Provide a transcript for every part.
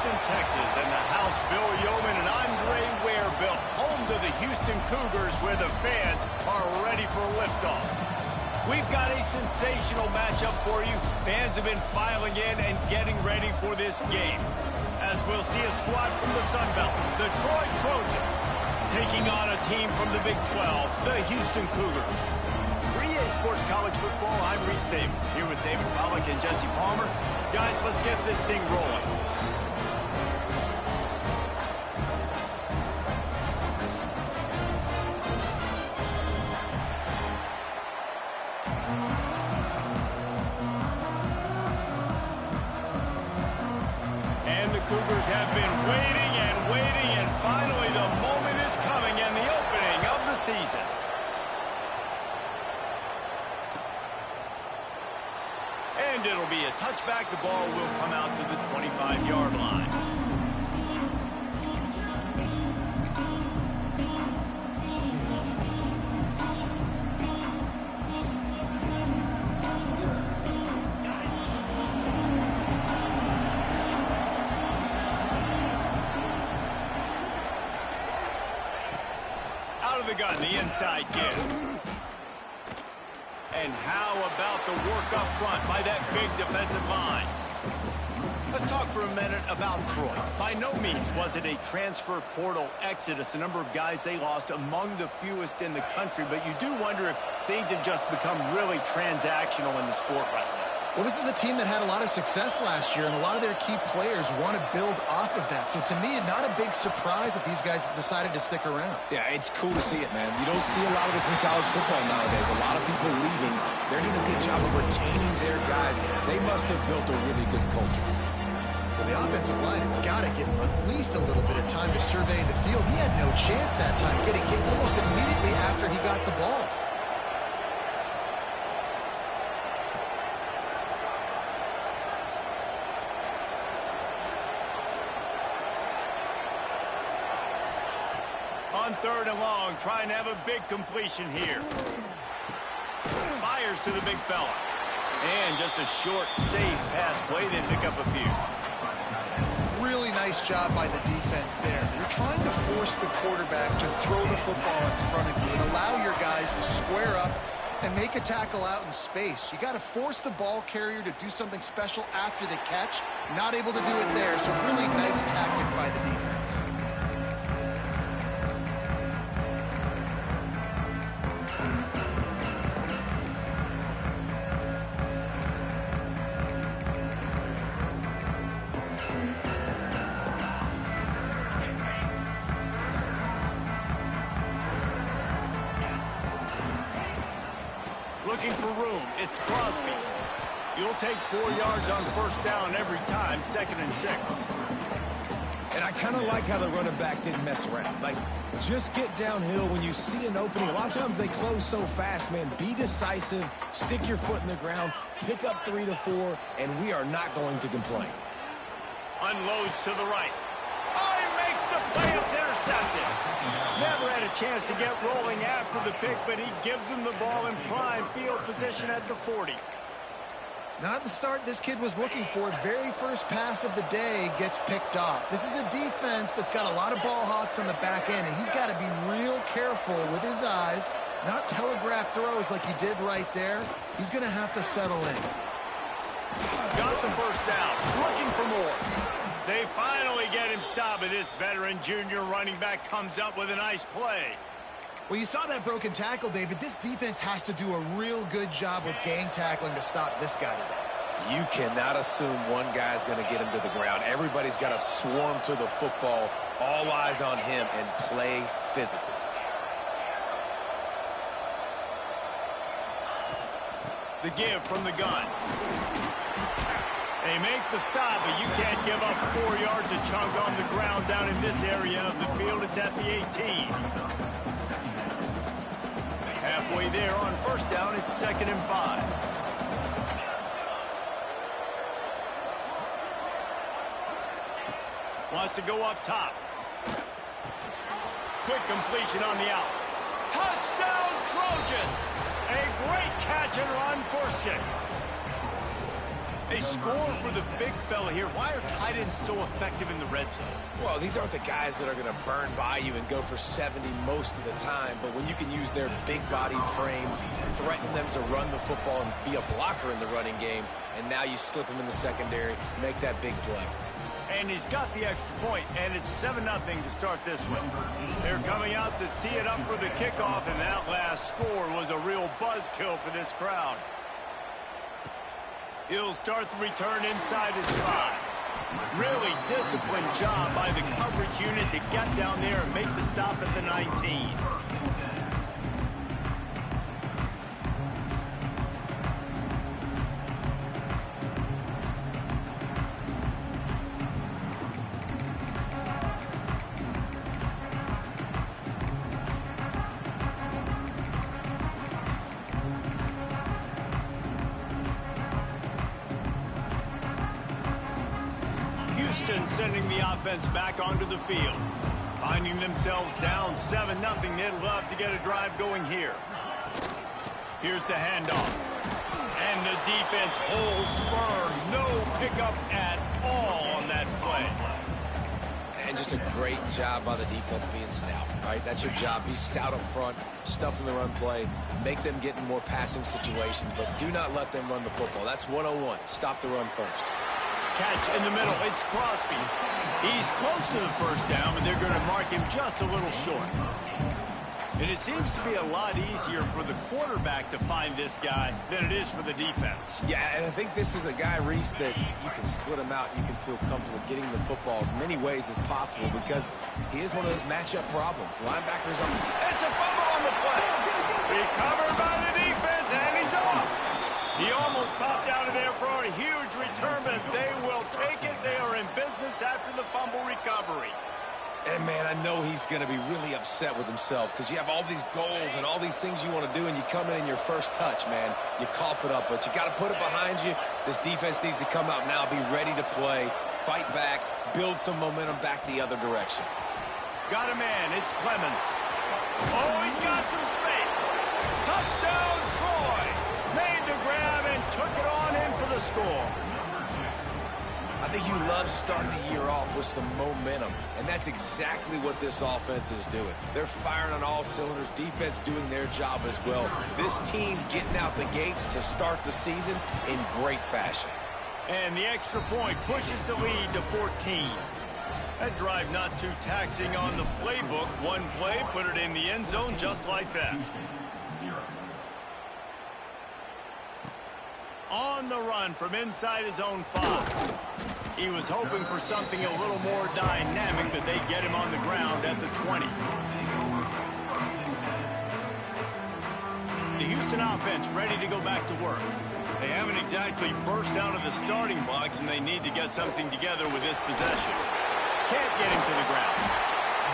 Houston, Texas, and the house Bill Yeoman and Andre Ware built, home to the Houston Cougars, where the fans are ready for liftoff. We've got a sensational matchup for you. Fans have been filing in and getting ready for this game. As we'll see a squad from the Sun Belt, the Troy Trojans, taking on a team from the Big 12, the Houston Cougars. For EA Sports College Football, I'm Reese Davis, here with David Pollack and Jesse Palmer. Guys, let's get this thing rolling. And the Cougars have been waiting and waiting, and finally the moment is coming and the opening of the season. And it'll be a touchback. The ball will come out to the 25-yard line. Out of the gun, the inside give. And how about the work up front by that big defensive line? Let's talk for a minute about Troy. By no means was it a transfer portal exodus. The number of guys they lost among the fewest in the country, but you do wonder if things have just become really transactional in the sport right now. Well, this is a team that had a lot of success last year, and a lot of their key players want to build off of that. So to me, not a big surprise that these guys decided to stick around. Yeah, it's cool to see it, man. You don't see a lot of this in college football nowadays. A lot of people leaving. They're doing a good job of retaining their guys. They must have built a really good culture. Well, the offensive line has got to give him at least a little bit of time to survey the field. He had no chance that time, getting hit almost immediately after he got the ball. On 3rd and long, trying to have a big completion here. Fires to the big fella. And just a short, safe pass play. They pick up a few. Really nice job by the defense there. You're trying to force the quarterback to throw the football in front of you and allow your guys to square up and make a tackle out in space. You got to force the ball carrier to do something special after the catch. Not able to do it there, so really nice tactic by the defense. Looking for room. It's Crosby. You'll take 4 yards on 1st down every time, 2nd and 6. And I kind of like how the running back didn't mess around. Like, just get downhill when you see an opening. A lot of times they close so fast, man. Be decisive, stick your foot in the ground, pick up 3 to 4, and we are not going to complain. Unloads to the right. Oh, he makes the play. It's intercepted. Never had a chance to get rolling after the pick, but he gives them the ball in prime field position at the 40. Not the start this kid was looking for. Very first pass of the day gets picked off. This is a defense that's got a lot of ball hawks on the back end, and he's got to be real careful with his eyes, not telegraph throws like he did right there. He's going to have to settle in. Got the 1st down. Looking for more. They finally get him stopped, and this veteran junior running back comes up with a nice play. Well, you saw that broken tackle, David. This defense has to do a real good job with gang tackling to stop this guy today. You cannot assume one guy's going to get him to the ground. Everybody's got to swarm to the football, all eyes on him, and play physical. The give from the gun. They make the stop, but you can't give up 4 yards a chunk on the ground down in this area of the field. It's at the 18. Halfway there on 1st down, it's 2nd and 5. Wants to go up top. Quick completion on the out. Touchdown, Trojans! A great catch and run for 6. They score for the big fella here. Why are tight ends so effective in the red zone? Well, these aren't the guys that are going to burn by you and go for 70 most of the time, but when you can use their big-bodied frames, threaten them to run the football and be a blocker in the running game, and now you slip them in the secondary, make that big play. And he's got the extra point, and it's 7-0 to start this one. They're coming out to tee it up for the kickoff, and that last score was a real buzzkill for this crowd. He'll start the return inside his 5. Really disciplined job by the coverage unit to get down there and make the stop at the 19. Houston sending the offense back onto the field. Finding themselves down 7-0, they'd love to get a drive going here. Here's the handoff. And the defense holds firm. No pickup at all on that play. And just a great job by the defense being stout, right? That's your job. Be stout up front, stuff in the run play, make them get in more passing situations, but do not let them run the football. That's 101. Stop the run first. Catch in the middle. It's Crosby. He's close to the first down, but they're going to mark him just a little short. And it seems to be a lot easier for the quarterback to find this guy than it is for the defense. Yeah, and I think this is a guy, Reese, that you can split him out. You can feel comfortable getting the football as many ways as possible because he is one of those matchup problems. Linebackers on. It's a fumble on the play. Recovered by the defense, and he's off. He almost popped out of there for a huge return, but they will take it. They are in business after the fumble recovery. And, man, I know he's going to be really upset with himself because you have all these goals and all these things you want to do, and you come in your first touch, man. You cough it up, but you got to put it behind you. This defense needs to come out now, be ready to play, fight back, build some momentum back the other direction. Got a man. It's Clemens. Oh, he's got some space. Touchdown, Troy. Made the grab and took it on in for the score. I think you love starting the year off with some momentum, and that's exactly what this offense is doing. They're firing on all cylinders, defense doing their job as well. This team getting out the gates to start the season in great fashion. And the extra point pushes the lead to 14. That drive not too taxing on the playbook. One play, put it in the end zone just like that. On the run from inside his own 5. He was hoping for something a little more dynamic, but they get him on the ground at the 20. The Houston offense ready to go back to work. They haven't exactly burst out of the starting blocks, and they need to get something together with this possession. Can't get him to the ground.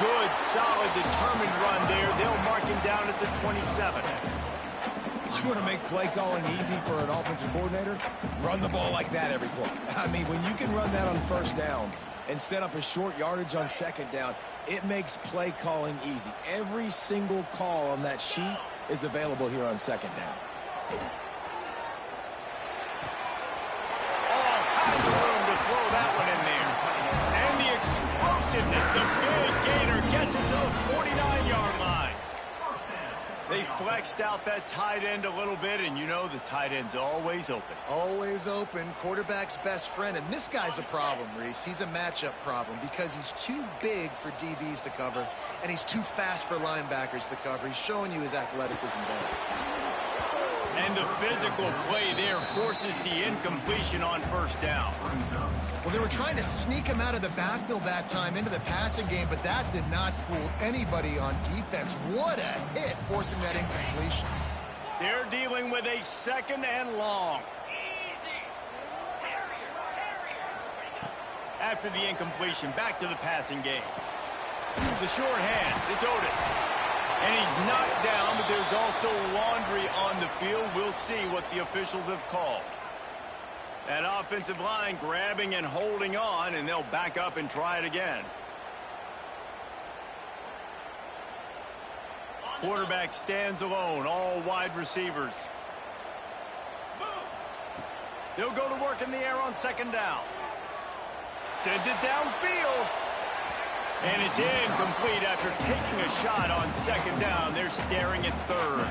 Good, solid, determined run there. They'll mark him down at the 27. You want to make play calling easy for an offensive coordinator? Run the ball like that every play. I mean, when you can run that on first down and set up a short yardage on second down, it makes play calling easy. Every single call on that sheet is available here on second down. All kinds of room to throw that one in there. And the explosiveness, the big gainer gets it to the 49-yard line. They flexed out that tight end a little bit, and you know the tight end's always open. Always open. Quarterback's best friend. And this guy's a problem, Reese. He's a matchup problem because he's too big for DBs to cover, and he's too fast for linebackers to cover. He's showing you his athleticism better. And the physical play there forces the incompletion on first down. Well, they were trying to sneak him out of the backfield that time into the passing game, but that did not fool anybody on defense. What a hit, forcing that incompletion. They're dealing with a second and long. After the incompletion, back to the passing game. The short hands, it's Otis. And he's knocked down, but there's also laundry on the field. We'll see what the officials have called. That offensive line grabbing and holding on, and they'll back up and try it again. Quarterback stands alone, all wide receivers. They'll go to work in the air on second down. Sends it downfield. And it's incomplete after taking a shot on second down. They're staring at third.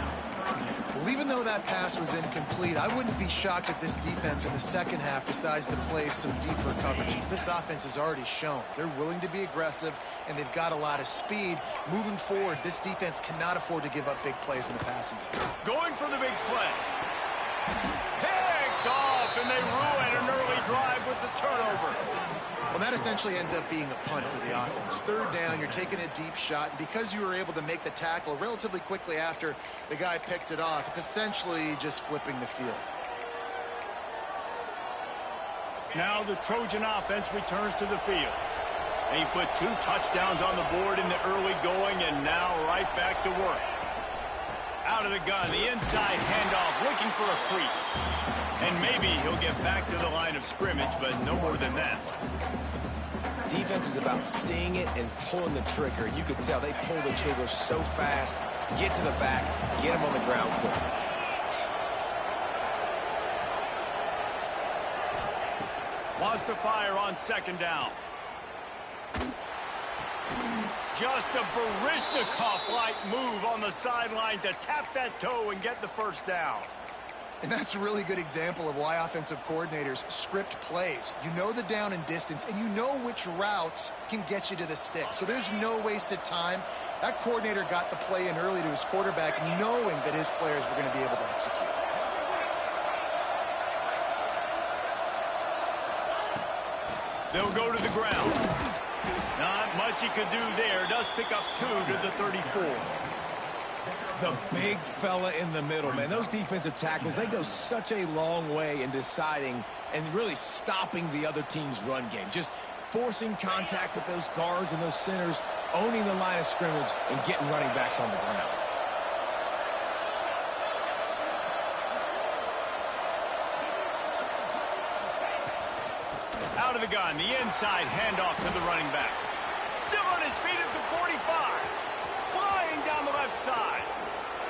Well, even though that pass was incomplete, I wouldn't be shocked if this defense in the second half decides to play some deeper coverages. This offense has already shown they're willing to be aggressive, and they've got a lot of speed. Moving forward, this defense cannot afford to give up big plays in the passing game. Going for the big play. Picked off, and they ruin an early drive with the turnover. Well, that essentially ends up being a punt for the offense. Third down, you're taking a deep shot, and because you were able to make the tackle relatively quickly after the guy picked it off, it's essentially just flipping the field. Now the Trojan offense returns to the field. They put 2 touchdowns on the board in the early going, and now right back to work. Out of the gun, the inside handoff, looking for a crease. And maybe he'll get back to the line of scrimmage, but no more than that. Defense is about seeing it and pulling the trigger. You could tell they pull the trigger so fast, get to the back, get him on the ground quickly. Wants to fire on second down. Just a Baryshnikov-like move on the sideline to tap that toe and get the first down. And that's a really good example of why offensive coordinators script plays. You know the down and distance, and you know which routes can get you to the stick. So there's no wasted time. That coordinator got the play in early to his quarterback, knowing that his players were going to be able to execute. They'll go to the ground. Not much he could do there. Does pick up 2 to the 34. The big fella in the middle, man. Those defensive tackles, they go such a long way in deciding and really stopping the other team's run game. Just forcing contact with those guards and those centers, owning the line of scrimmage, and getting running backs on the ground. Out of the gun, the inside handoff to the running back. Still on his feet at the 45. Flying down the left side.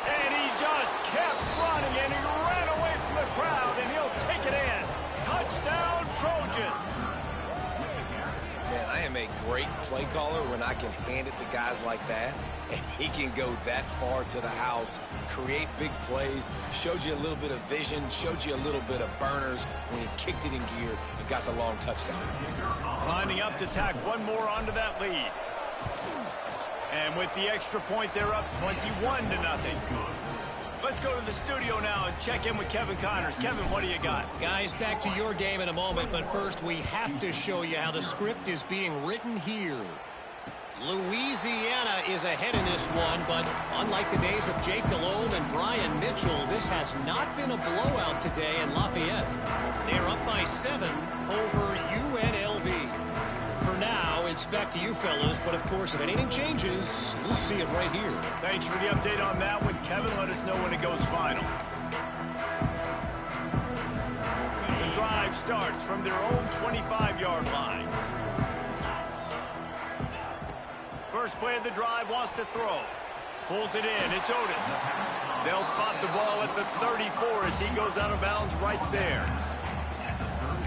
And he just kept running, and he ran away from the crowd, and he'll take it in. Touchdown, Trojans. Man, I am a great play caller when I can hand it to guys like that, and he can go that far to the house, create big plays, showed you a little bit of vision, showed you a little bit of burners when he kicked it in gear and got the long touchdown. Lining up to tack one more onto that lead. And with the extra point, they're up 21-0. Let's go to the studio now and check in with Kevin Connors. Kevin, what do you got? Guys, back to your game in a moment, but first we have to show you how the script is being written here. Louisiana is ahead in this one, but unlike the days of Jake Delhomme and Brian Mitchell, this has not been a blowout today in Lafayette. They're up by 7 over UNLV. For now, it's back to you fellas, but of course, if anything changes, you'll see it right here. Thanks for the update on that one, Kevin. Let us know when it goes final. The drive starts from their own 25-yard line. First play of the drive, wants to throw. Pulls it in. It's Otis. They'll spot the ball at the 34 as he goes out of bounds right there.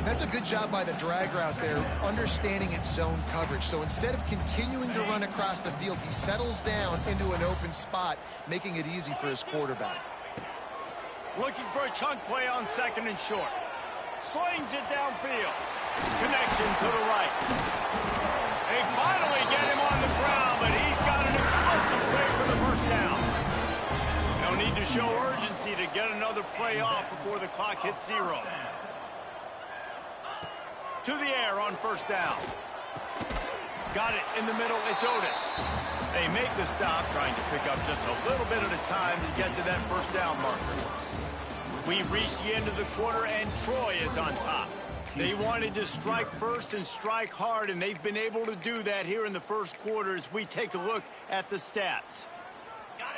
That's a good job by the drag route there, understanding its zone coverage. So instead of continuing to run across the field, he settles down into an open spot, making it easy for his quarterback. Looking for a chunk play on second and short. Slings it downfield. Connection to the right. They finally get him on the ground, but he's got an explosive play for the first down. No need to show urgency to get another play off before the clock hits 0. To the air on first down. Got it in the middle. It's Otis. They make the stop, trying to pick up just a little bit at a time to get to that first down marker. We've reached the end of the quarter, and Troy is on top. They wanted to strike first and strike hard, and they've been able to do that here in the first quarter as we take a look at the stats.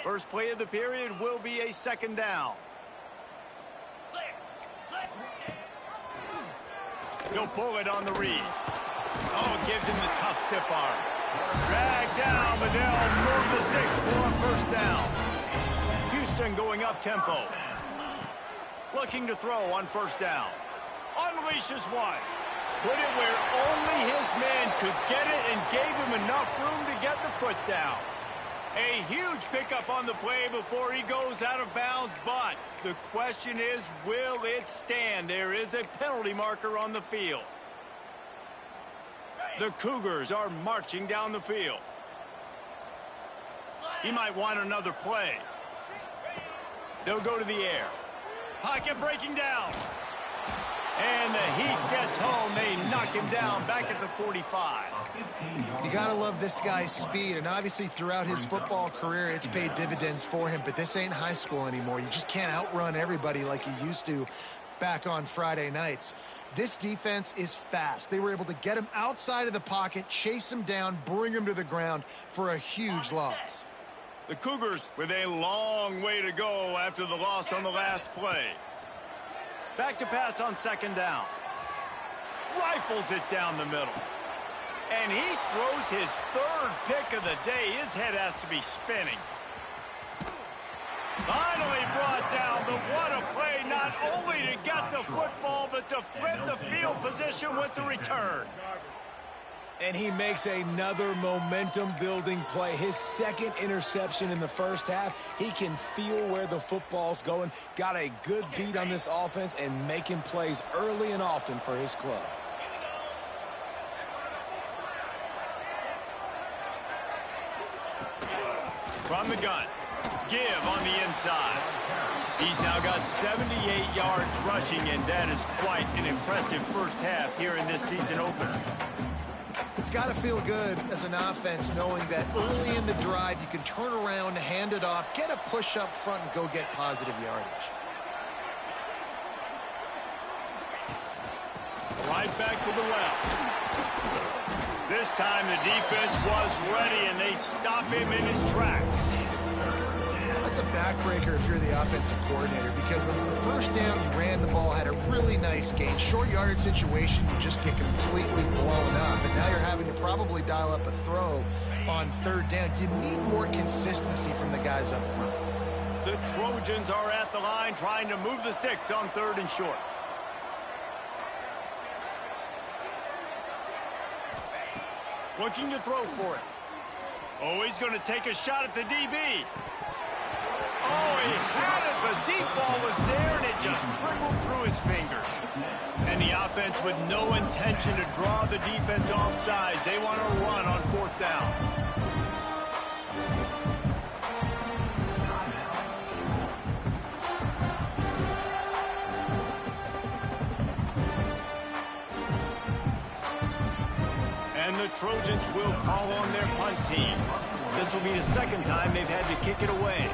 First play of the period will be a second down. He'll pull it on the read. Oh, gives him the tough stiff arm. Dragged down, but they'll move the sticks for a first down. Houston going up tempo. Looking to throw on first down. Unleashes one. Put it where only his man could get it and gave him enough room to get the foot down. A huge pickup on the play before he goes out of bounds, but the question is, will it stand? There is a penalty marker on the field. The Cougars are marching down the field. He might want another play. They'll go to the air. Pocket breaking down. And the Heat gets home. They knock him down back at the 45. You got to love this guy's speed, and obviously throughout his football career, it's paid dividends for him, but this ain't high school anymore. You just can't outrun everybody like you used to back on Friday nights. This defense is fast. They were able to get him outside of the pocket, chase him down, bring him to the ground for a huge loss. The Cougars with a long way to go after the loss on the last play. Back to pass on second down. Rifles it down the middle. And he throws his third pick of the day. His head has to be spinning. Finally brought down, but what a play, not only to get the football, but to flip the field position with the return. And he makes another momentum-building play. His second interception in the first half. He can feel where the football's going. Got a good beat on this offense and making plays early and often for his club. From the gun. Give on the inside. He's now got 78 yards rushing, and that is quite an impressive first half here in this season opener. It's got to feel good as an offense knowing that early in the drive you can turn around, hand it off, get a push up front, and go get positive yardage. Right back to the well. This time the defense was ready, and they stop him in his tracks. That's a backbreaker if you're the offensive coordinator, because on the first down you ran the ball, had a really nice gain. Short yardage situation, you just get completely blown up, and now you're having to probably dial up a throw on third down. You need more consistency from the guys up front. The Trojans are at the line trying to move the sticks on third and short. Looking to throw for it. Oh, he's going to take a shot at the DB. Oh, he had it. The deep ball was there, and it just trickled through his fingers. And the offense with no intention to draw the defense off sides. They want to run on fourth down. And the Trojans will call on their punt team. This will be the second time they've had to kick it away.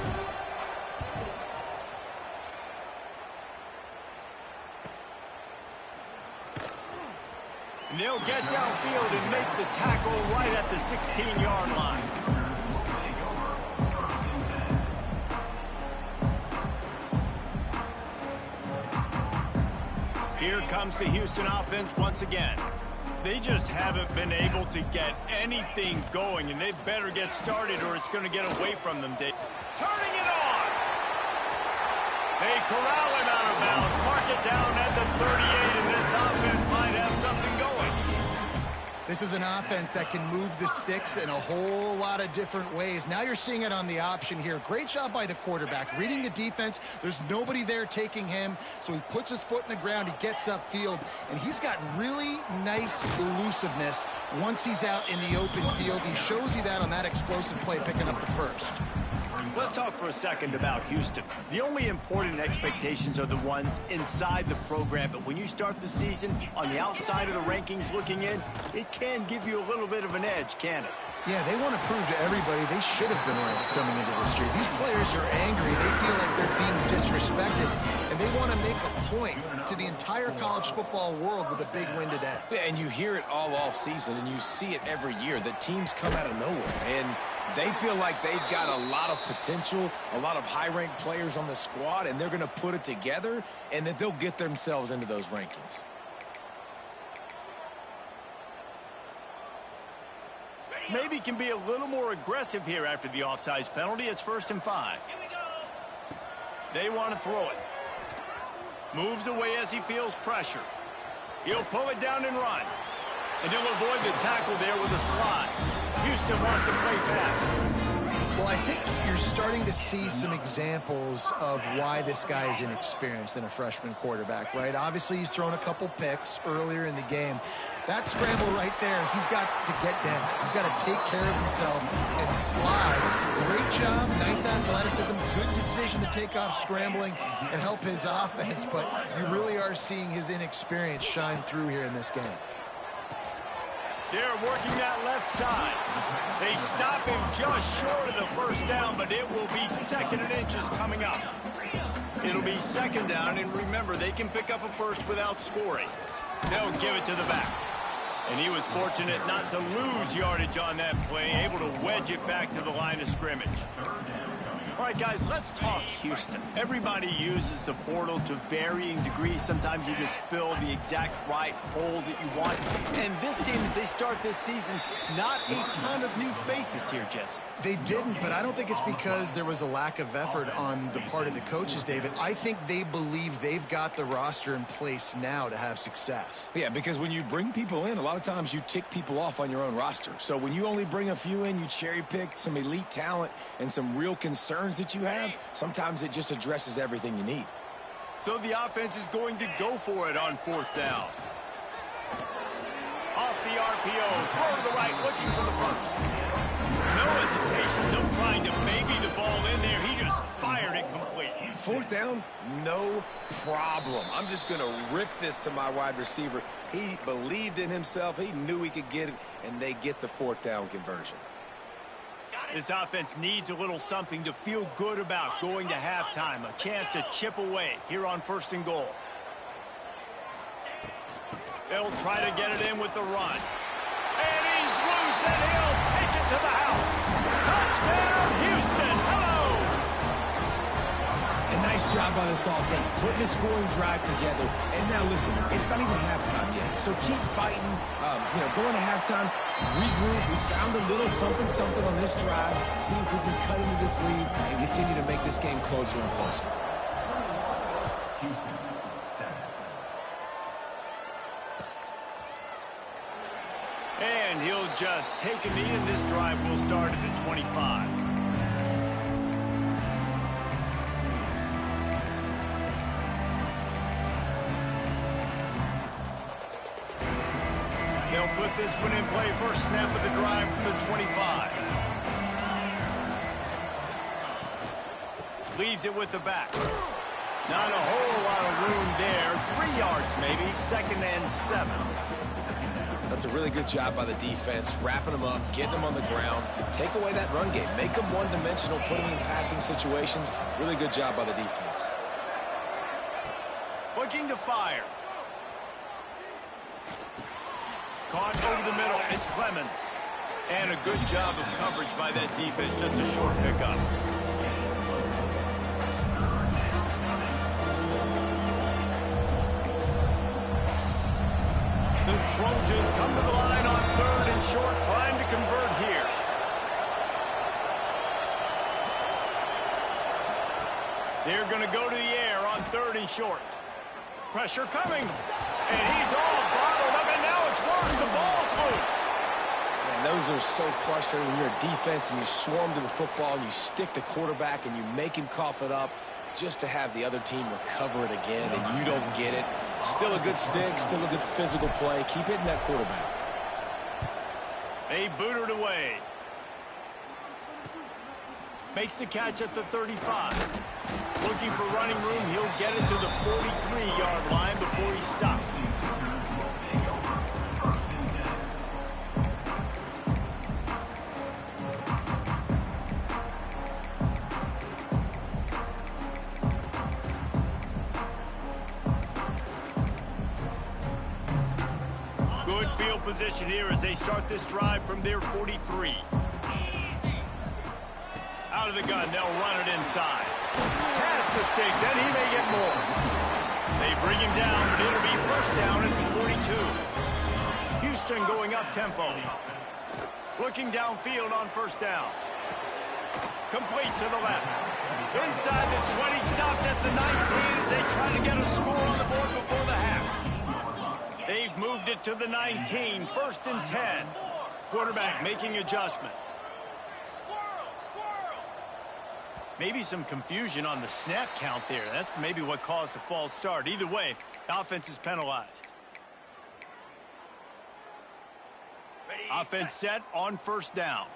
And they'll get downfield and make the tackle right at the 16-yard line. Here comes the Houston offense once again. They just haven't been able to get anything going, and they better get started or it's going to get away from them. Turning it on! They corral him out of bounds, mark it down at the 38, and this offense might have something going. This is an offense that can move the sticks in a whole lot of different ways. Now you're seeing it on the option here. Great job by the quarterback. Reading the defense, there's nobody there taking him, so he puts his foot in the ground, he gets upfield, and he's got really nice elusiveness once he's out in the open field. He shows you that on that explosive play, picking up the first. Let's talk for a second about Houston. The only important expectations are the ones inside the program, but when you start the season on the outside of the rankings looking in, it can give you a little bit of an edge, can it? Yeah, they want to prove to everybody they should have been ranked coming into this year. These players are angry. They feel like they're being disrespected, and they want to make a point to the entire college football world with a big win today. Yeah, and you hear it all off season, and you see it every year. The teams come out of nowhere, and they feel like they've got a lot of potential, a lot of high-ranked players on the squad, and they're going to put it together, and that they'll get themselves into those rankings. Maybe can be a little more aggressive here after the offsides penalty. It's 1st and 5. They want to throw it. Moves away as he feels pressure. He'll pull it down and run. And he'll avoid the tackle there with a slide. Houston wants to play fast. Well, I think you're starting to see some examples of why this guy is inexperienced in a freshman quarterback, right? Obviously, he's thrown a couple picks earlier in the game. That scramble right there, he's got to get down. He's got to take care of himself and slide. Great job, nice athleticism, good decision to take off scrambling and help his offense, but you really are seeing his inexperience shine through here in this game. They're working that left side. They stop him just short of the first down, but it will be 2nd and inches coming up. It'll be 2nd down, and remember, they can pick up a first without scoring. They'll give it to the back. And he was fortunate not to lose yardage on that play, able to wedge it back to the line of scrimmage. All right, guys, let's talk Houston. Everybody uses the portal to varying degrees. Sometimes you just fill the exact right hole that you want. And this team, as they start this season, not a ton of new faces here, Jesse. They didn't, but I don't think it's because there was a lack of effort on the part of the coaches, David. I think they believe they've got the roster in place now to have success. Yeah, because when you bring people in, a lot of times you tick people off on your own roster. So when you only bring a few in, you cherry pick some elite talent and some real concerns that you have, sometimes it just addresses everything you need. So the offense is going to go for it on 4th down. Off the RPO, throw to the right, looking for the first. No hesitation, no trying to baby the ball in there. He just fired it complete. 4th down, no problem. I'm just going to rip this to my wide receiver. He believed in himself. He knew he could get it, and they get the 4th down conversion. This offense needs a little something to feel good about going to halftime. A chance to chip away here on 1st and goal. They'll try to get it in with the run. And he's loose, and he'll take it to the house. Touchdown, Houston. Hello. A nice job by this offense, putting a scoring drive together. And now, listen, it's not even halftime yet. So keep fighting, going to halftime, regroup. We found a little something on this drive. See if we can cut into this lead and continue to make this game closer and closer. And he'll just take a knee, and this drive will start at the 25. They'll put this one in play. First snap of the drive from the 25. Leaves it with the back. Not a whole lot of room there. 3 yards maybe. 2nd and 7. That's a really good job by the defense, wrapping them up, getting them on the ground. Take away that run game. Make them one-dimensional, put them in passing situations. Really good job by the defense. Looking to fire. Caught over the middle. It's Clemens. And a good job of coverage by that defense. Just a short pickup. The Trojans come to the line on 3rd and short, trying to convert here. They're going to go to the air on 3rd and short. Pressure coming. And he's all bottled up, and now it's worse. The ball's loose. Man, those are so frustrating when you're a defense and you swarm to the football and you stick the quarterback and you make him cough it up just to have the other team recover it again and you don't get it. Still a good stick, still a good physical play. Keep hitting that quarterback. They boot it away. Makes the catch at the 35. Looking for running room. He'll get it to the 43-yard line before he stops. Good field position here as they start this drive from their 43. Out of the gun, they'll run it inside. Past the sticks, and he may get more. They bring him down, but it'll be first down at the 42. Houston going up tempo. Looking downfield on first down. Complete to the left. Inside the 20, stopped at the 19 as they try to get a score on the board before the half. They've moved it to the 19, 1st and 10. Quarterback making adjustments. Maybe some confusion on the snap count there. That's maybe what caused the false start. Either way, the offense is penalized. Offense set on 1st down.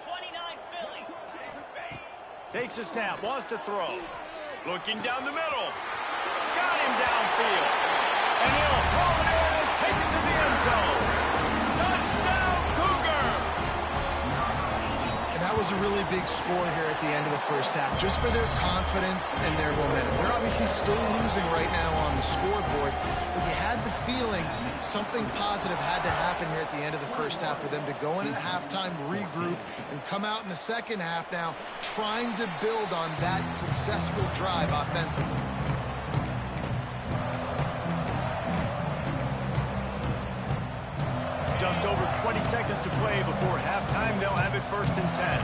29 Philly. Takes a snap, wants to throw. Looking down the middle. Got him downfield. And he'll haul it in and take it to the end zone. Touchdown, Cougar! And that was a really big score here at the end of the first half, just for their confidence and their momentum. They're obviously still losing right now on the scoreboard, but you had the feeling something positive had to happen here at the end of the first half for them to go in at halftime, regroup, and come out in the second half now trying to build on that successful drive offensively. Just over 20 seconds to play before halftime. They'll have it 1st and 10.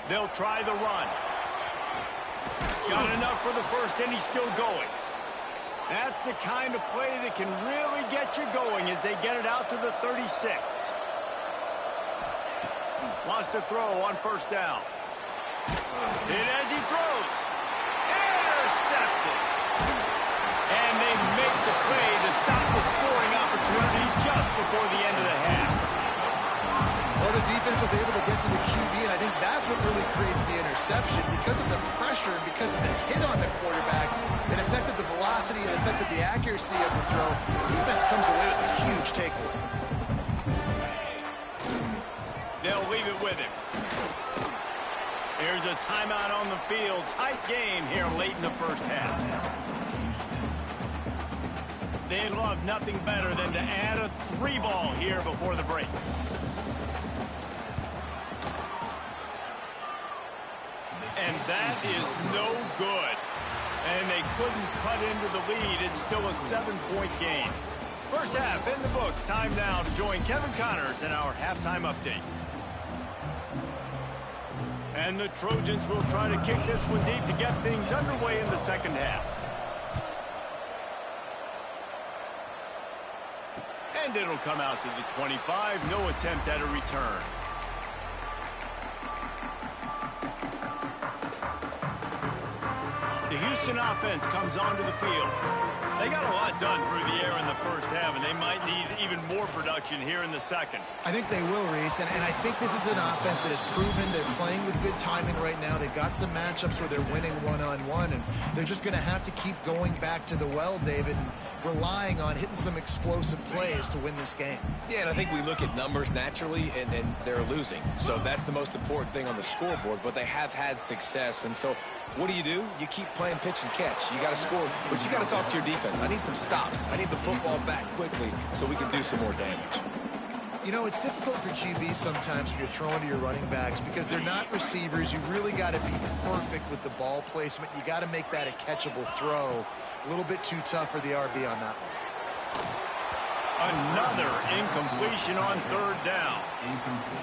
They'll try the run. Got enough for the first, and he's still going. That's the kind of play that can really get you going as they get it out to the 36. Wants to throw on 1st down. Hit as he throws. Intercepted. And they make the play to stop the scoring opportunity just before the end of the half. Well, the defense was able to get to the QB, and I think that's what really creates the interception. Because of the pressure, because of the hit on the quarterback, it affected the velocity, it affected the accuracy of the throw. The defense comes away with a huge takeaway. They'll leave it with him. Here's a timeout on the field. Tight game here late in the first half. They'd love nothing better than to add a 3-ball here before the break. And that is no good. And they couldn't cut into the lead. It's still a 7-point game. First half in the books. Time now to join Kevin Connors in our halftime update. And the Trojans will try to kick this one deep to get things underway in the second half. And it'll come out to the 25. No attempt at a return. The Houston offense comes onto the field. They got a lot done through the air in the first half, and they might need even more production here in the second. I think they will, Reese, and I think this is an offense that has proven they're playing with good timing right now. They've got some matchups where they're winning one-on-one, and they're just going to have to keep going back to the well, David, and relying on hitting some explosive plays to win this game. Yeah, and I think we look at numbers naturally, and they're losing. So that's the most important thing on the scoreboard, but they have had success. And so what do? You keep playing pitch and catch. You got to score, but you got to talk to your defense. I need some stops. I need the football back quickly so we can do some more damage. You know, it's difficult for QBs sometimes when you're throwing to your running backs because they're not receivers. You really got to be perfect with the ball placement. You got to make that a catchable throw. A little bit too tough for the RB on that one. Another incompletion on 3rd down.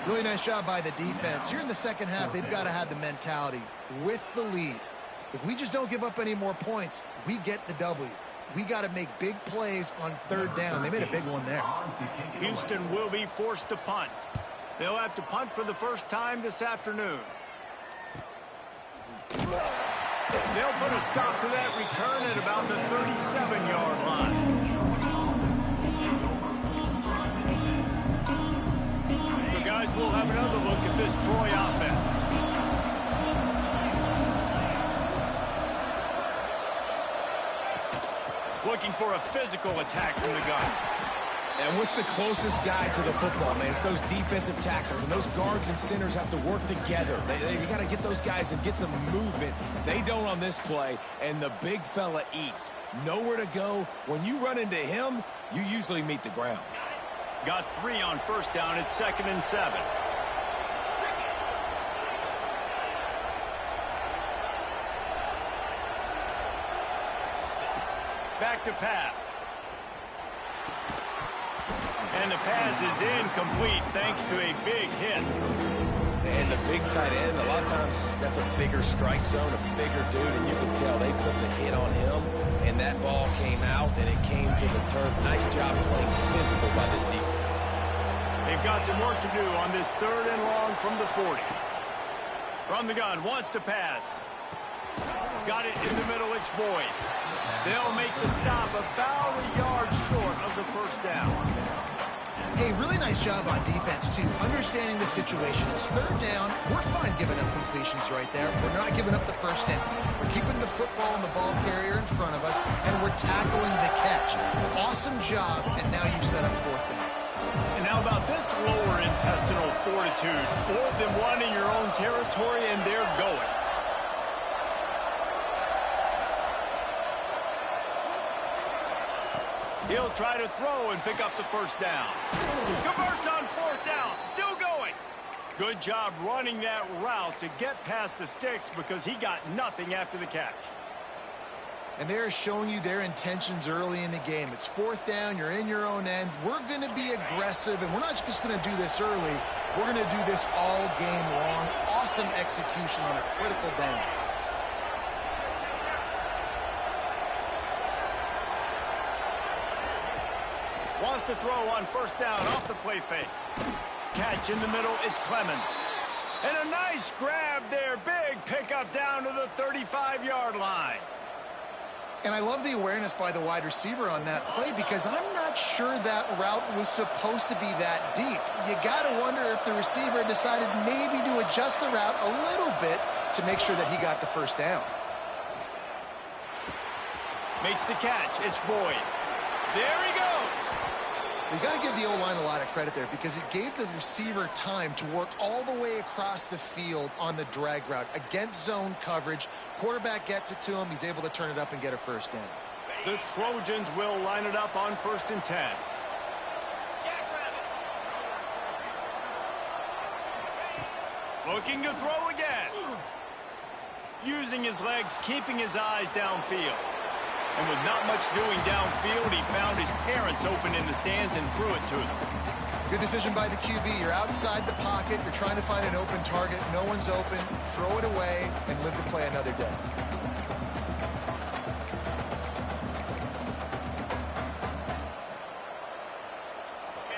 Really nice job by the defense. Here in the second half, they've got to have the mentality with the lead. If we just don't give up any more points, we get the W. We got to make big plays on 3rd down. They made a big one there. Houston will be forced to punt. They'll have to punt for the first time this afternoon. They'll put a stop to that return at about the 37-yard line. So, guys, we'll have another look at this Troy offense. Looking for a physical attack from the gun. And what's the closest guy to the football, man? It's those defensive tackles, and those guards and centers have to work together. They got to get those guys and get some movement. They don't on this play, and the big fella eats. Nowhere to go. When you run into him, you usually meet the ground. Got 3 on 1st down. It's 2nd and 7. Back to pass. And the pass is incomplete thanks to a big hit. And the big tight end, a lot of times that's a bigger strike zone, a bigger dude, and you can tell they put the hit on him, and that ball came out, and it came to the turf. Nice job playing physical by this defense. They've got some work to do on this 3rd and long from the 40. From the gun, wants to pass. Got it in the middle, it's Boyd. They'll make the stop about a yard short of the 1st down. Hey, really nice job on defense, too. Understanding the situation. It's 3rd down. We're fine giving up completions right there. We're not giving up the 1st down. We're keeping the football and the ball carrier in front of us, and we're tackling the catch. Awesome job, and now you've set up 4th down. And how about this lower intestinal fortitude? 4th and 1 in your own territory, and they're going. He'll try to throw and pick up the 1st down. Converts on 4th down. Still going. Good job running that route to get past the sticks because he got nothing after the catch. And they're showing you their intentions early in the game. It's 4th down. You're in your own end. We're going to be aggressive, and we're not just going to do this early. We're going to do this all game long. Awesome execution on a critical down. Wants to throw on 1st down off the play fake. Catch in the middle, it's Clemens. And a nice grab there. Big pickup down to the 35-yard line. And I love the awareness by the wide receiver on that play because I'm not sure that route was supposed to be that deep. You got to wonder if the receiver decided maybe to adjust the route a little bit to make sure that he got the 1st down. Makes the catch. It's Boyd. There he goes. You got to give the O-line a lot of credit there because it gave the receiver time to work all the way across the field on the drag route against zone coverage. Quarterback gets it to him. He's able to turn it up and get a 1st down. The Trojans will line it up on 1st and 10. Looking to throw again. Using his legs, keeping his eyes downfield. And with not much doing downfield, he found his parents open in the stands and threw it to them. Good decision by the QB. You're outside the pocket. You're trying to find an open target. No one's open. Throw it away and live to play another day.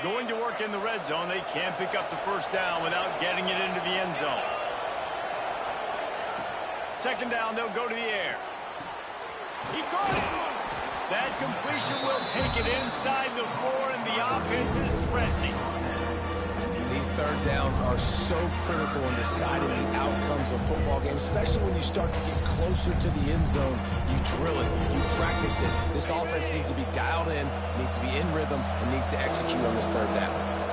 Going to work in the red zone. They can't pick up the 1st down without getting it into the end zone. 2nd down, they'll go to the air. He caught it. That completion will take it inside the 4, and the offense is threatening. These 3rd downs are so critical in deciding the outcomes of football games, especially when you start to get closer to the end zone. You drill it, you practice it. This offense needs to be dialed in, needs to be in rhythm, and needs to execute on this 3rd down.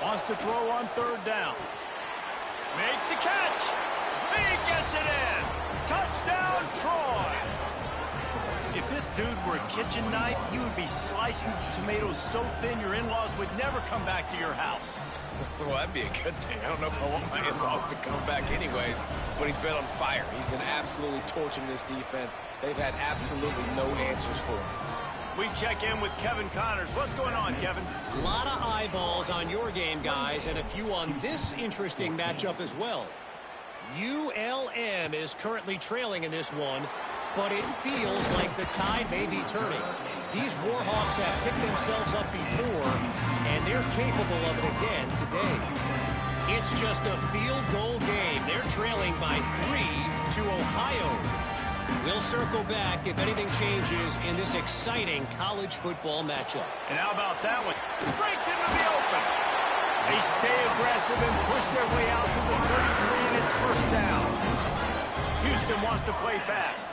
Wants to throw on 3rd down. Makes the catch. He gets it in. Touchdown, Troy. If this dude were a kitchen knife, he would be slicing tomatoes so thin your in-laws would never come back to your house. Well, that'd be a good thing. I don't know if I want my in-laws to come back anyways, but he's been on fire. He's been absolutely torching this defense. They've had absolutely no answers for him. We check in with Kevin Connors. What's going on, Kevin? A lot of eyeballs on your game, guys, and a few on this interesting matchup as well. ULM is currently trailing in this one, but it feels like the tide may be turning. These Warhawks have picked themselves up before, and they're capable of it again today. It's just a field goal game. They're trailing by 3 to Ohio. We'll circle back if anything changes in this exciting college football matchup. And how about that one? Breaks into the open. They stay aggressive and push their way out to the 33, and it's 1st down. Houston wants to play fast.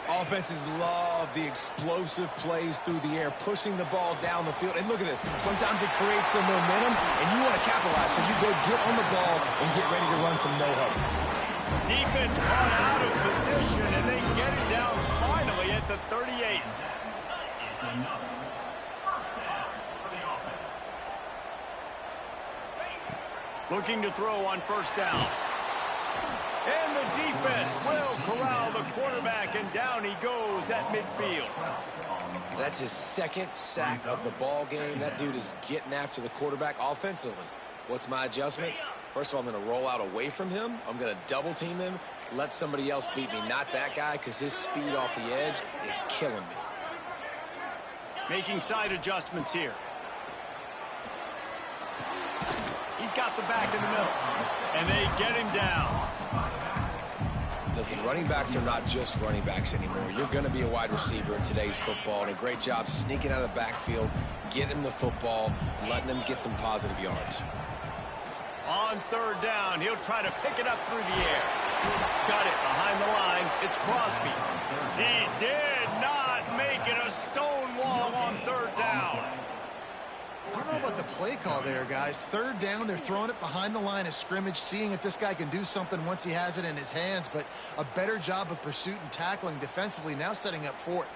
Offenses love the explosive plays through the air, pushing the ball down the field. And look at this. Sometimes it creates some momentum, and you want to capitalize. So you go get on the ball and get ready to run some no-huddle. Defense caught out of position, and they get it down finally at the 38. Looking to throw on first down. And the defense will corral the quarterback, and down he goes at midfield. That's his second sack of the ball game. That dude is getting after the quarterback offensively. What's my adjustment? First of all, I'm going to roll out away from him. I'm going to double team him, let somebody else beat me, not that guy, because his speed off the edge is killing me. Making side adjustments here. He's got the back in the middle, and they get him down. Listen, running backs are not just running backs anymore. You're going to be a wide receiver in today's football, and a great job sneaking out of the backfield, getting him the football, and letting him get some positive yards. On third down, he'll try to pick it up through the air. Got it behind the line. It's Crosby. He did not make it a stone wall on third down. I don't know about the play call there, guys. Third down, they're throwing it behind the line of scrimmage, seeing if this guy can do something once he has it in his hands, but a better job of pursuit and tackling defensively, now setting up fourth.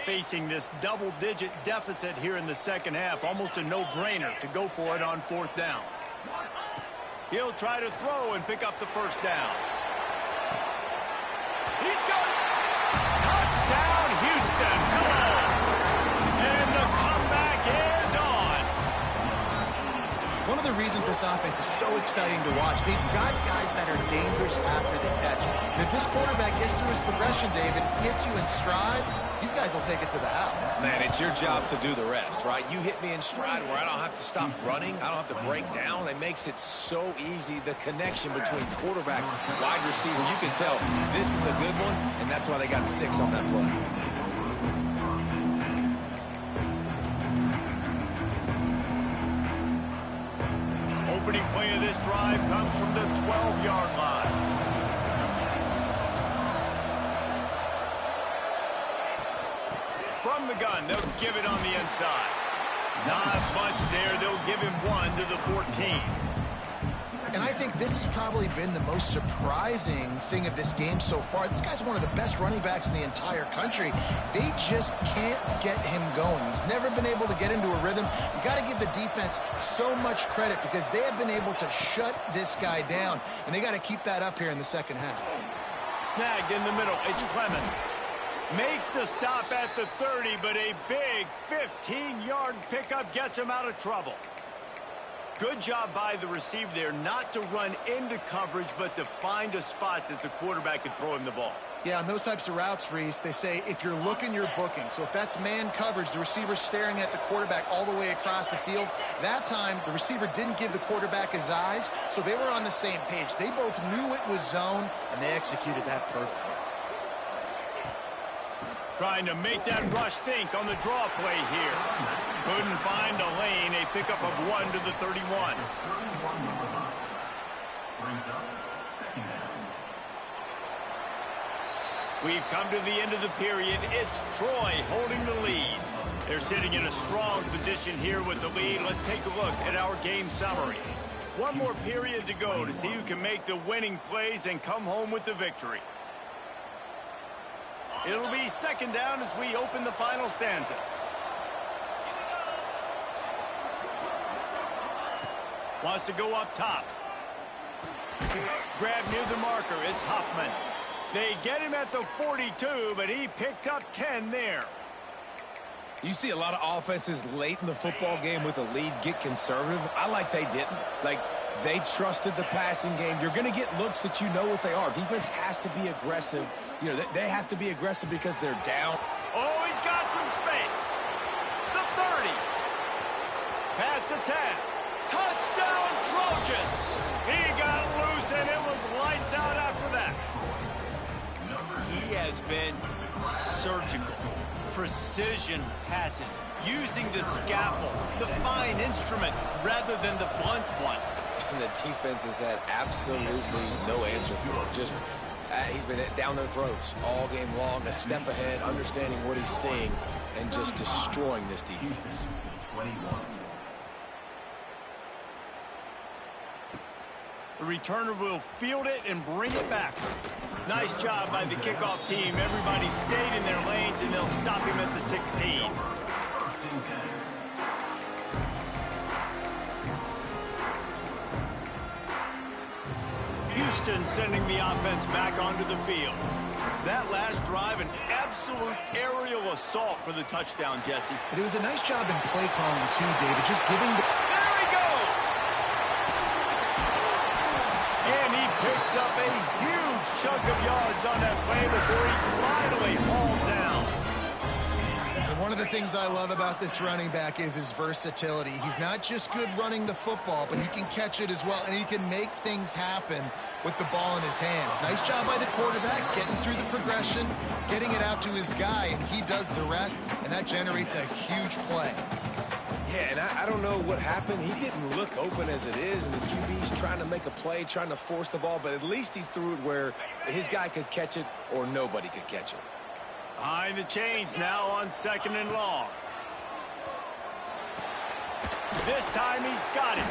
Facing this double-digit deficit here in the second half, almost a no-brainer to go for it on fourth down. He'll try to throw and pick up the first down. He's got it! Touchdown, Houston! Hello! And the comeback is on! One of the reasons this offense is so exciting to watch, they've got guys that are dangerous after the catch. And if this quarterback gets through his progression, David, hits you in stride, these guys will take it to the house. Man, it's your job to do the rest, right? You hit me in stride where I don't have to stop running. I don't have to break down. It makes it so easy. The connection between quarterback, wide receiver, you can tell this is a good one, and that's why they got 6 on that play. Opening play of this drive comes from the 12-yard line. From the gun, they'll give it on the inside. Not much there. They'll give him 1 to the 14. And I think this has probably been the most surprising thing of this game so far. This guy's one of the best running backs in the entire country. They just can't get him going. He's never been able to get into a rhythm. You got to give the defense so much credit because they have been able to shut this guy down, and they got to keep that up here in the second half. Snagged in the middle. It's Clemens. Makes the stop at the 30, but a big 15-yard pickup gets him out of trouble. Good job by the receiver there not to run into coverage, but to find a spot that the quarterback can throw him the ball. Yeah, on those types of routes, Reese, they say if you're looking, you're booking. So if that's man coverage, the receiver's staring at the quarterback all the way across the field. That time, the receiver didn't give the quarterback his eyes, so they were on the same page. They both knew it was zone, and they executed that perfectly. Trying to make that rush think on the draw play here. Couldn't find a lane. A pickup of 1 to the 31. We've come to the end of the period. It's Troy holding the lead. They're sitting in a strong position here with the lead. Let's take a look at our game summary. One more period to go to see who can make the winning plays and come home with the victory. It'll be second down as we open the final stanza. Wants to go up top. Grab near the marker. It's Huffman. They get him at the 42, but he picked up 10 there. You see a lot of offenses late in the football game with a lead get conservative. I like they didn't. Like, they trusted the passing game. You're going to get looks that you know what they are. Defense has to be aggressive. You know, they have to be aggressive because they're down. Oh, he's got some space. The 30. Past the 10. Touchdown, Trojans. He got loose, and it was lights out after that. He has been surgical. Precision passes. Using the scalpel, the fine instrument, rather than the blunt one. And the defense has had absolutely no answer for him. Just, he's been down their throats all game long, a step ahead, understanding what he's seeing, and just destroying this defense. The returner will field it and bring it back. Nice job by the kickoff team. Everybody stayed in their lanes, and they'll stop him at the 16. Houston sending the offense back onto the field. That last drive, an absolute aerial assault for the touchdown, Jesse. But it was a nice job in play calling, too, David, just giving the... There he goes! And he picks up a huge chunk of yards on that play before he's finally hauled down. One of the things I love about this running back is his versatility. He's not just good running the football, but he can catch it as well, and he can make things happen with the ball in his hands. Nice job by the quarterback, getting through the progression, getting it out to his guy, and he does the rest, and that generates a huge play. Yeah, and I don't know what happened. He didn't look open as it is, and the QB's trying to make a play, trying to force the ball, but at least he threw it where his guy could catch it or nobody could catch it. Behind the chains now on 2nd and long. This time he's got it.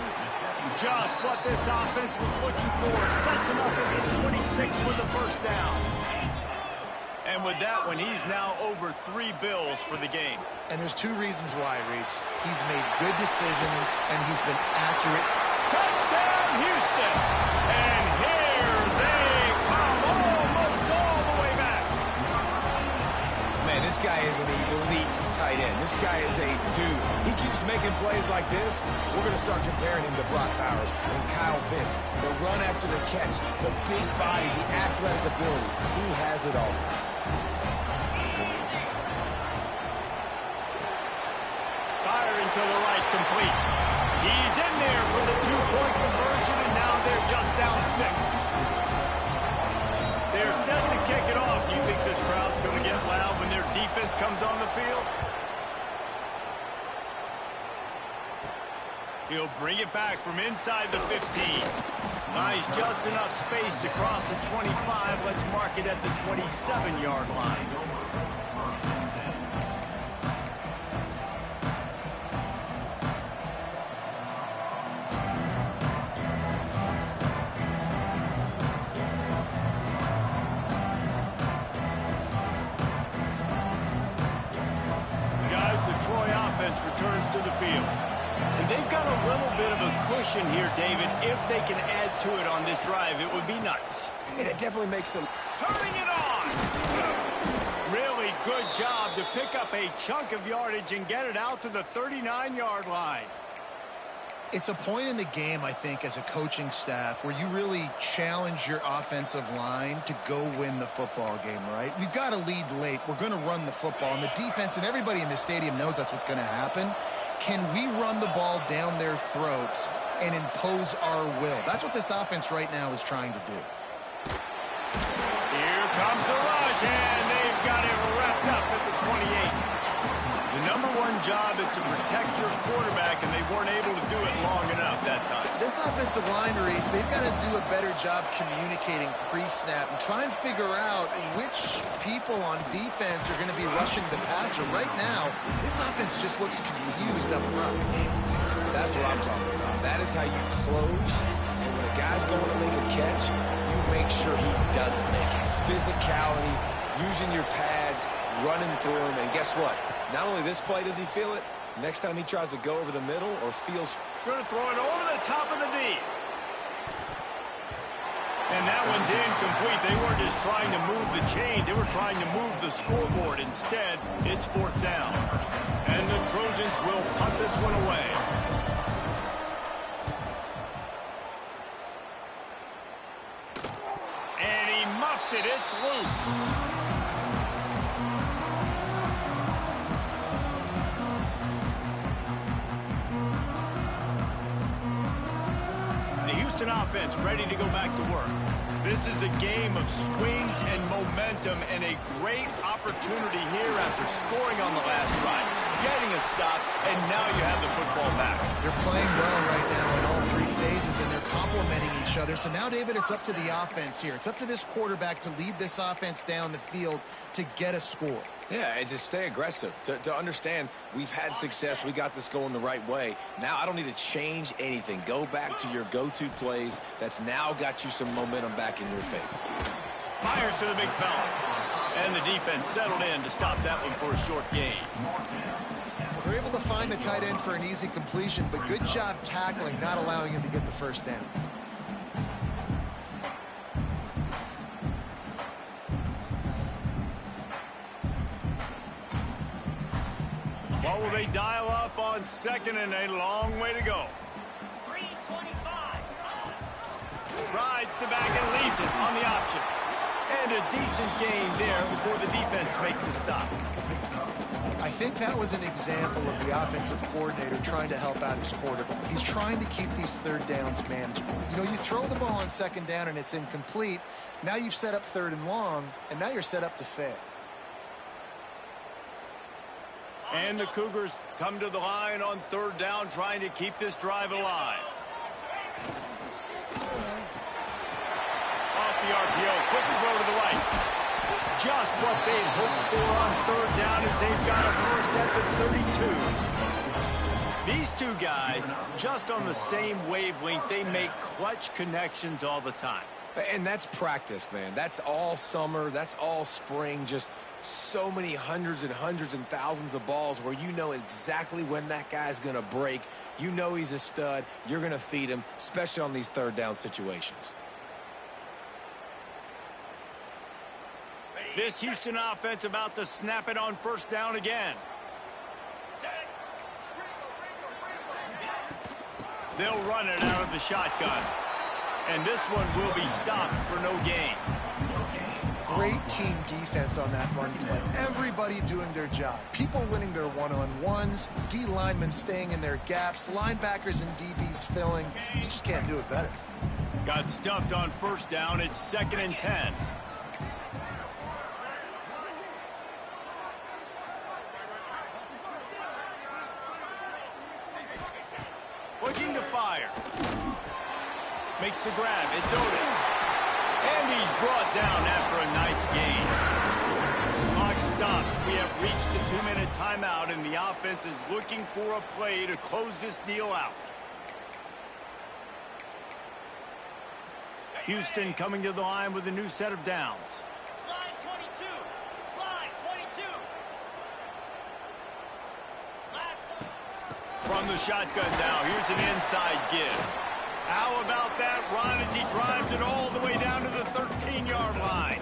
Just what this offense was looking for. Sets him up at the 26 with the first down. And with that one, he's now over 3 bills for the game. And there's 2 reasons why, Reese. He's made good decisions, and he's been accurate. Touchdown, Houston! And here they come, almost all the way back. Man, this guy is an elite tight end. This guy is a dude. He keeps making plays like this. We're going to start comparing him to Brock Bowers and Kyle Pitts. The run after the catch, the big body, the athletic ability. He has it all. Firing to the right, complete. He's in there for the 2-point conversion, and now they're just down 6. They're set to kick it off. Do you think this crowd's going to get loud when their defense comes on the field? He'll bring it back from inside the 15. Nice, just enough space to cross the 25. Let's mark it at the 27-yard line. Returns to the field. And they've got a little bit of a cushion here, David. If they can add to it on this drive, it would be nice. And it definitely makes them... Turning it on! Really good job to pick up a chunk of yardage and get it out to the 39-yard line. It's a point in the game, I think, as a coaching staff where you really challenge your offensive line to go win the football game, right? We've got to lead late. We're going to run the football. And the defense and everybody in the stadium knows that's what's going to happen. Can we run the ball down their throats and impose our will? That's what this offense right now is trying to do. Here comes the rush, and they've got it wrapped up at the 28. The number one job is to protect your quarterback, and they weren't able to do it long enough that time. This offensive line, Reese, they've got to do a better job communicating pre-snap and try and figure out which people on defense are going to be rushing the passer. Right now, this offense just looks confused up front. That's what I'm talking about. That is how you close, and when a guy's going to make a catch, you make sure he doesn't make it. Physicality, using your pads, running through him, and guess what? Not only this play does he feel it, next time he tries to go over the middle or feels... Going to throw it over the top of the D. And that one's incomplete. They weren't just trying to move the chains. They were trying to move the scoreboard. Instead, it's 4th down. And the Trojans will punt this one away. And he muffs it. It's loose. Offense ready to go back to work. This is a game of swings and momentum, and a great opportunity here after scoring on the last drive, getting a stop, and now you have the football back. They're playing well right now in all 3 phases, and they're complementing each other. So now, David, it's up to the offense here. It's up to this quarterback to lead this offense down the field to get a score. Yeah, and to stay aggressive, to understand we've had success, we got this going the right way. Now I don't need to change anything. Go back to your go-to plays. That's now got you some momentum back in your favor. Fires to the big fella. And the defense settled in to stop that one for a short gain. They're able to find the tight end for an easy completion, but good job tackling, not allowing him to get the first down. What will they dial up on second and a long way to go? 325. Rides the back and leaves it on the option. And a decent gain there before the defense makes the stop. I think that was an example of the offensive coordinator trying to help out his quarterback. He's trying to keep these third downs manageable. You know, you throw the ball on second down and it's incomplete. Now you've set up third and long, and now you're set up to fail. And the Cougars come to the line on third down, trying to keep this drive alive. Off the RPO, quick throw to the right. Just what they'd hoped for on third down as they've got a first at the 32. These two guys, just on the same wavelength, they make clutch connections all the time. And that's practice, man. That's all summer. That's all spring. Just so many hundreds and thousands of balls where you know exactly when that guy's going to break. You know he's a stud. You're going to feed him, especially on these third down situations. This Houston offense about to snap it on first down again. They'll run it out of the shotgun. And this one will be stopped for no gain. Great team defense on that run play. Everybody doing their job. People winning their one-on-ones, D linemen staying in their gaps, linebackers and DBs filling. You just can't do it better. Got stuffed on first down. It's 2nd and 10. Looking to fire. Makes the grab. It's Otis. And he's brought down after a nice gain. Clock stops. We have reached the 2-minute timeout, and the offense is looking for a play to close this deal out. Houston coming to the line with a new set of downs. Slide 22. Slide 22. Last. From the shotgun now, here's an inside give. How about that run as he drives it all the way down to the 13-yard line?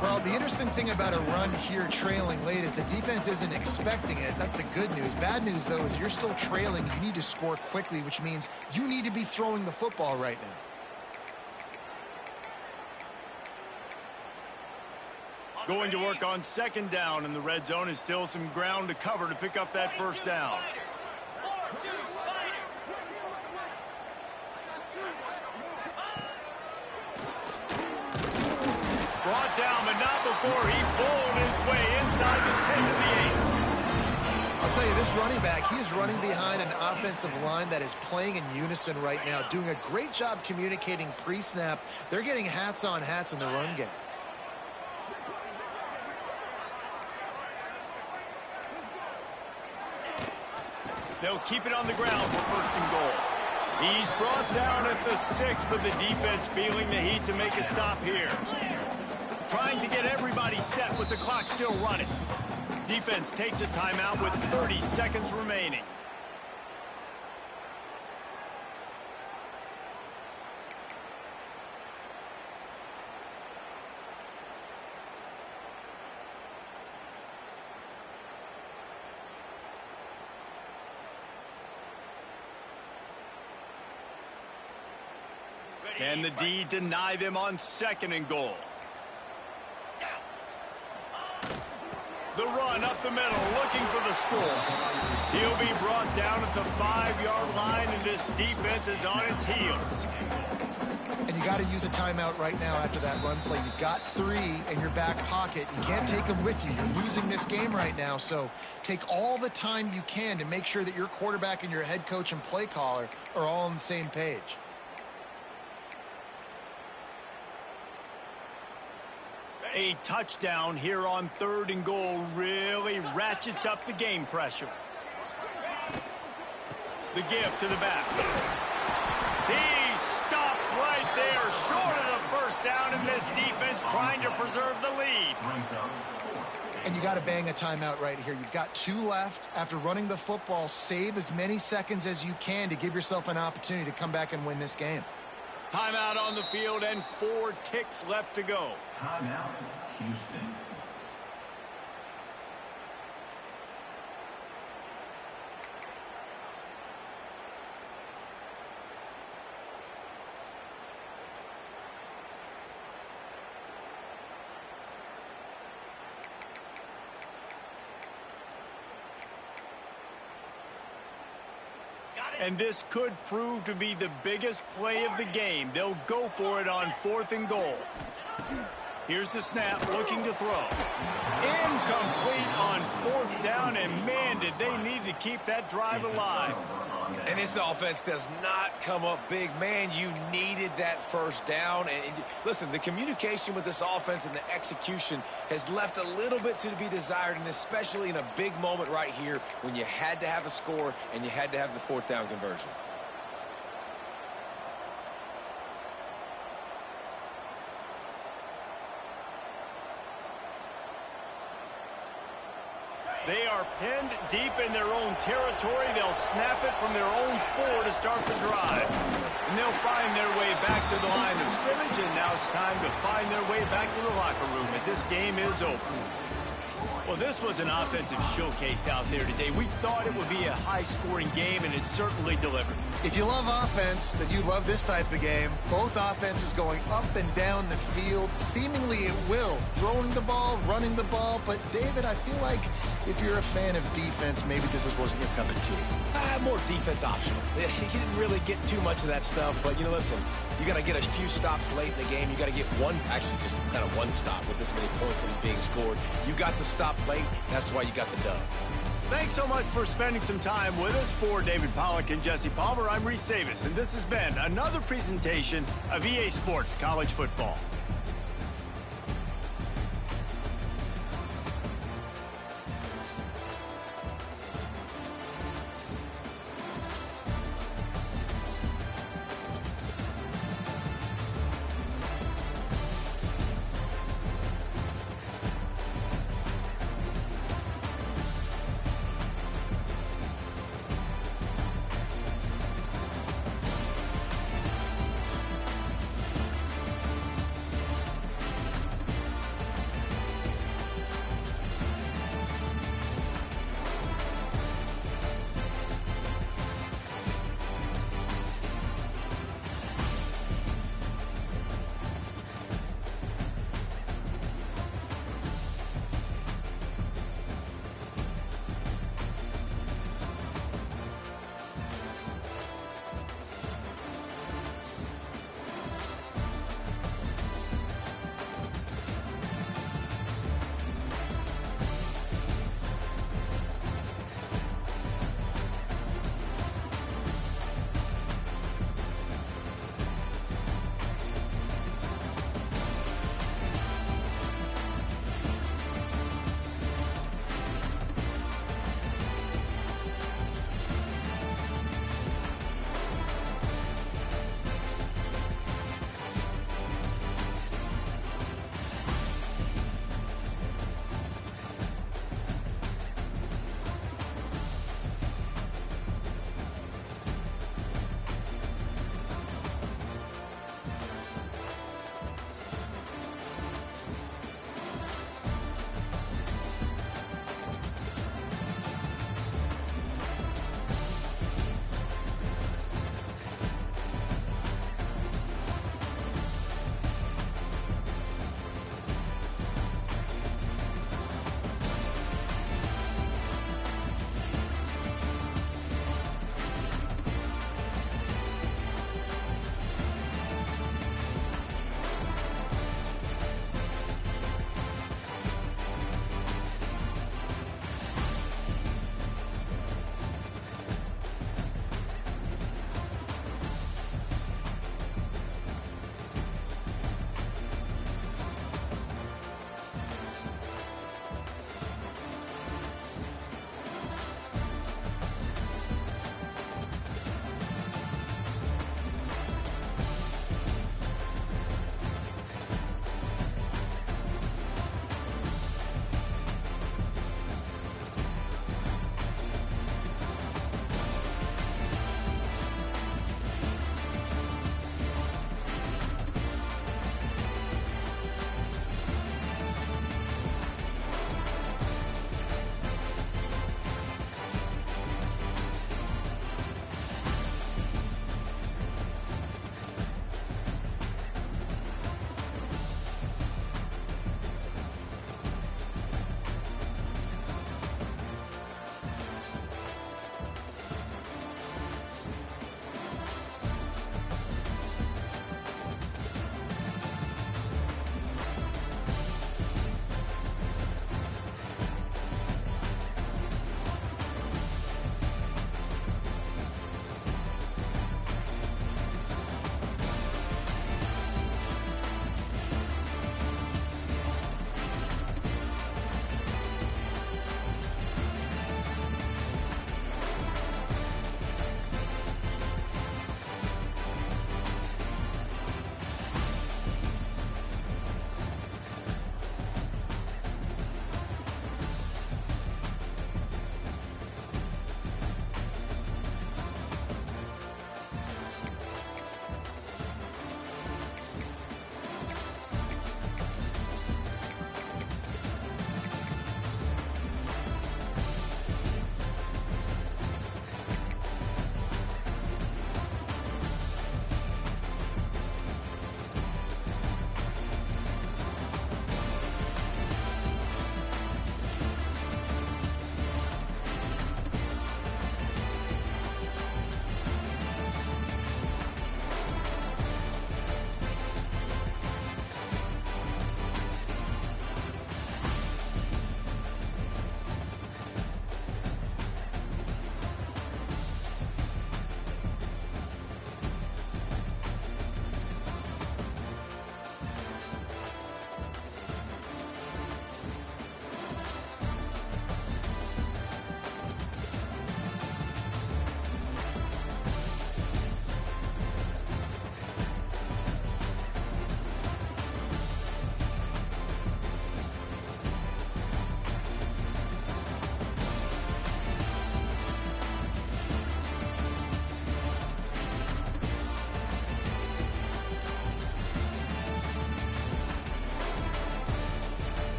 Well, the interesting thing about a run here trailing late is the defense isn't expecting it. That's the good news. Bad news, though, is you're still trailing. You need to score quickly, which means you need to be throwing the football right now. Going to work on second down, and the red zone is still some ground to cover to pick up that first down. 4-2 Spider. Brought down, but not before he bowled his way inside the 10 to the 8. I'll tell you, this running back, he's running behind an offensive line that is playing in unison right now, doing a great job communicating pre-snap. They're getting hats on hats in the run game. They'll keep it on the ground for first and goal. He's brought down at the 6, but the defense feeling the heat to make a stop here. Trying to get everybody set with the clock still running. Defense takes a timeout with 30 seconds remaining. Can the D deny them on second and goal? The run up the middle, looking for the score. He'll be brought down at the 5-yard line, and this defense is on its heels. And you got to use a timeout right now after that run play. You've got 3 in your back pocket. You can't take them with you. You're losing this game right now, so take all the time you can to make sure that your quarterback and your head coach and play caller are all on the same page. A touchdown here on third and goal really ratchets up the game pressure. The give to the back. He's stopped right there, short of the first down, and this defense trying to preserve the lead. And you got to bang a timeout right here. You've got 2 left. After running the football, save as many seconds as you can to give yourself an opportunity to come back and win this game. Timeout on the field and 4 ticks left to go. Timeout, Houston. And this could prove to be the biggest play of the game. They'll go for it on 4th and goal. Here's the snap, looking to throw. Incomplete on 4th down, and man, did they need to keep that drive alive. And this offense does not come up big. Man, you needed that first down. And listen, the communication with this offense and the execution has left a little bit to be desired, and especially in a big moment right here when you had to have a score and you had to have the 4th down conversion. They are pinned deep in their own territory. They'll snap it from their own 4 to start the drive. And they'll find their way back to the line of scrimmage, and now it's time to find their way back to the locker room as this game is over. Well, this was an offensive showcase out there today. We thought it would be a high-scoring game, and it certainly delivered. If you love offense, then you love this type of game. Both offenses going up and down the field, seemingly at will. Throwing the ball, running the ball. But, David, I feel like if you're a fan of defense, maybe this wasn't your cup of tea. More defense optional. You didn't really get too much of that stuff, but, listen, you got to get a few stops late in the game. You got to get just kind of one stop with this many points that was being scored. You got the stop late. That's why you got the dub. Thanks so much for spending some time with us. For David Pollack and Jesse Palmer, I'm Reese Davis, and this has been another presentation of EA Sports College Football.